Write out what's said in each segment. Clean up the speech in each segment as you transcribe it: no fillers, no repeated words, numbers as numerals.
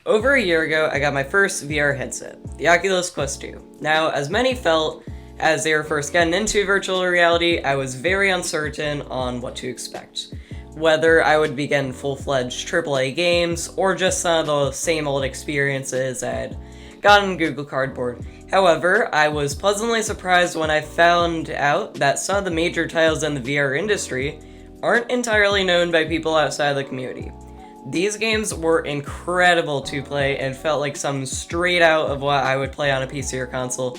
Over a year ago, I got my first VR headset, the Oculus Quest 2. Now, as many felt as they were first getting into virtual reality, I was very uncertain on what to expect. Whether I would be getting full-fledged AAA games, or just some of the same old experiences I had gotten in Google Cardboard. However, I was pleasantly surprised when I found out that some of the major titles in the VR industry aren't entirely known by people outside the community. These games were incredible to play and felt like something straight out of what I would play on a PC or console.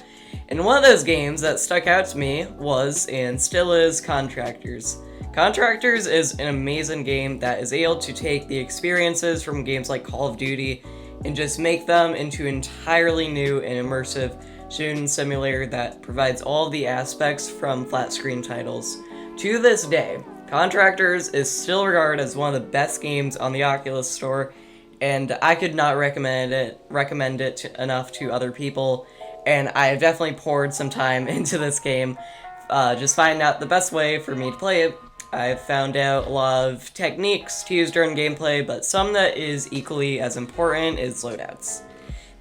And one of those games that stuck out to me was, and still is, Contractors. Contractors is an amazing game that is able to take the experiences from games like Call of Duty and just make them into entirely new and immersive shooting simulator that provides all the aspects from flat screen titles. To this day, Contractors is still regarded as one of the best games on the Oculus Store, and I could not recommend it enough to other people, and I have definitely poured some time into this game, just finding out the best way for me to play it. I've found out a lot of techniques to use during gameplay, but some that is equally as important is loadouts.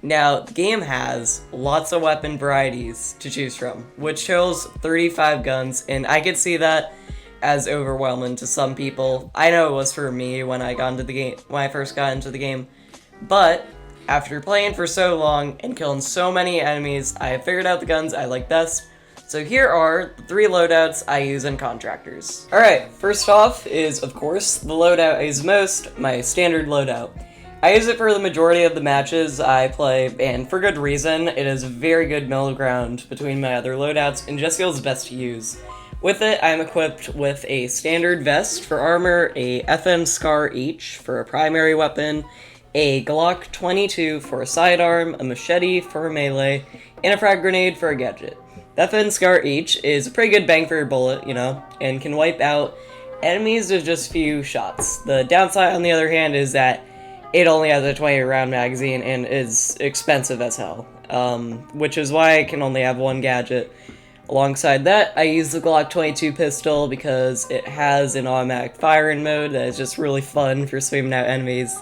Now, the game has lots of weapon varieties to choose from, which shows 35 guns, and I could see that as overwhelming to some people. I know it was for me when I first got into the game, but after playing for so long and killing so many enemies, I have figured out the guns I like best. So here are the 3 loadouts I use in Contractors. Alright, first off is, of course, the loadout I use most, my standard loadout. I use it for the majority of the matches I play, and for good reason. It is a very good middle ground between my other loadouts and just feels best to use. With it, I'm equipped with a standard vest for armor, a FN Scar H for a primary weapon, a Glock 22 for a sidearm, a machete for a melee, and a frag grenade for a gadget. The FN Scar H is a pretty good bang for your bullet, and can wipe out enemies with just few shots. The downside, on the other hand, is that it only has a 20 round magazine and is expensive as hell, which is why I can only have one gadget. Alongside that, I use the Glock 22 pistol because it has an automatic firing mode that is just really fun for swimming out enemies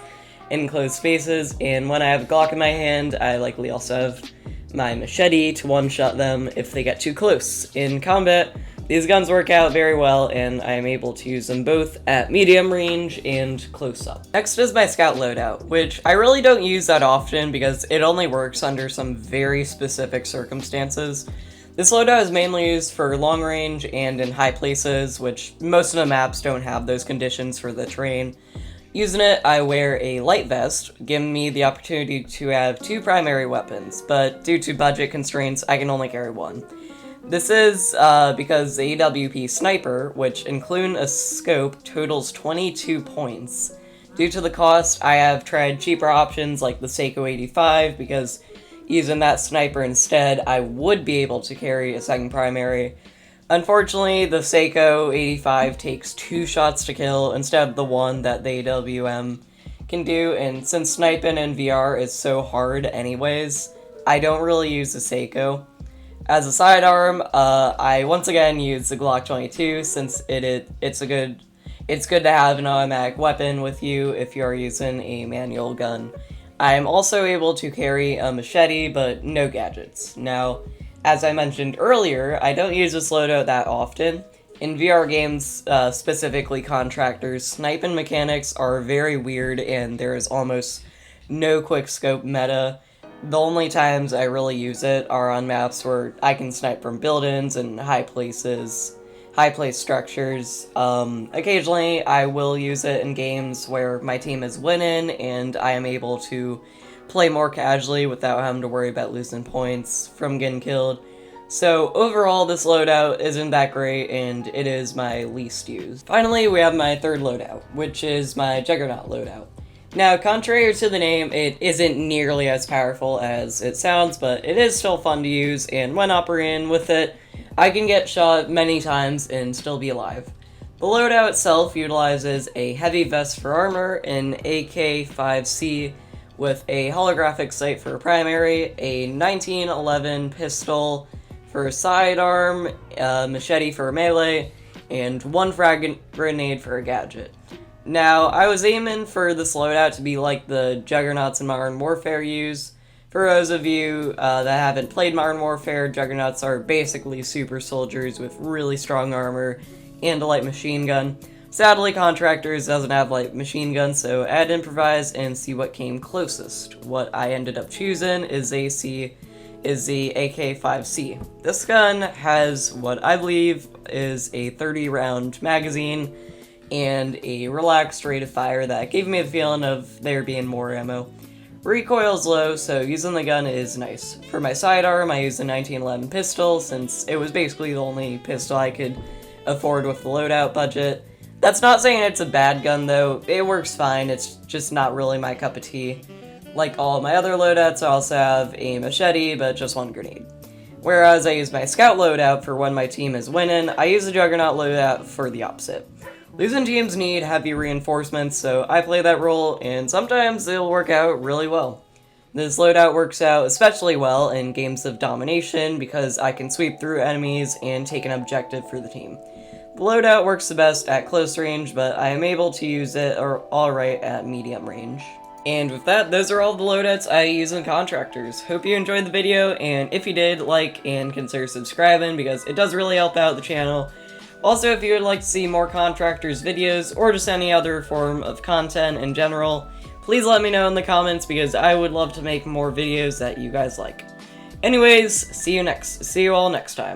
in closed spaces, and when I have a Glock in my hand, I likely also have my machete to one-shot them if they get too close. In combat, these guns work out very well, and I am able to use them both at medium range and close up. Next is my Scout loadout, which I really don't use that often because it only works under some very specific circumstances. This loadout is mainly used for long range and in high places, which most of the maps don't have those conditions for the terrain. Using it, I wear a light vest, giving me the opportunity to have 2 primary weapons, but due to budget constraints, I can only carry 1. This is because the AWP Sniper, which including a scope, totals 22 points. Due to the cost, I have tried cheaper options like the Seiko 85, because using that sniper instead, I would be able to carry a second primary. Unfortunately, the Seiko 85 takes 2 shots to kill instead of the 1 that the AWM can do, and since sniping in VR is so hard anyways, I don't really use the Seiko. As a sidearm, I once again use the Glock 22 since it's good to have an automatic weapon with you if you are using a manual gun. I am also able to carry a machete, but no gadgets. Now, as I mentioned earlier, I don't use this loadout that often. In VR games, specifically Contractors, sniping mechanics are very weird and there is almost no quickscope meta. The only times I really use it are on maps where I can snipe from buildings and high place structures. Occasionally, I will use it in games where my team is winning and I am able to play more casually without having to worry about losing points from getting killed. So overall, this loadout isn't that great and it is my least used. Finally, we have my third loadout, which is my Juggernaut Loadout. Now, contrary to the name, it isn't nearly as powerful as it sounds, but it is still fun to use, and when operating with it, I can get shot many times and still be alive. The loadout itself utilizes a heavy vest for armor, an AK-5C with a holographic sight for a primary, a 1911 pistol for a sidearm, a machete for a melee, and 1 frag grenade for a gadget. Now, I was aiming for this loadout to be like the Juggernauts in Modern Warfare use. For those of you that haven't played Modern Warfare, Juggernauts are basically super soldiers with really strong armor and a light machine gun. Sadly, Contractors doesn't have light machine gun, so I had to improvise and see what came closest. What I ended up choosing is the AK-5C. This gun has what I believe is a 30-round magazine and a relaxed rate of fire that gave me a feeling of there being more ammo. Recoil's low, so using the gun is nice. For my sidearm, I used a 1911 pistol, since it was basically the only pistol I could afford with the loadout budget. That's not saying it's a bad gun though, it works fine, it's just not really my cup of tea. Like all my other loadouts, I also have a machete, but just one grenade. Whereas I use my scout loadout for when my team is winning, I use the Juggernaut loadout for the opposite. Losing teams need heavy reinforcements, so I play that role, and sometimes it'll work out really well. This loadout works out especially well in games of domination because I can sweep through enemies and take an objective for the team. The loadout works the best at close range, but I am able to use it alright at medium range. And with that, those are all the loadouts I use in Contractors. Hope you enjoyed the video, and if you did, like and consider subscribing because it does really help out the channel. Also, if you would like to see more Contractors videos, or just any other form of content in general, please let me know in the comments because I would love to make more videos that you guys like. Anyways, see you all next time.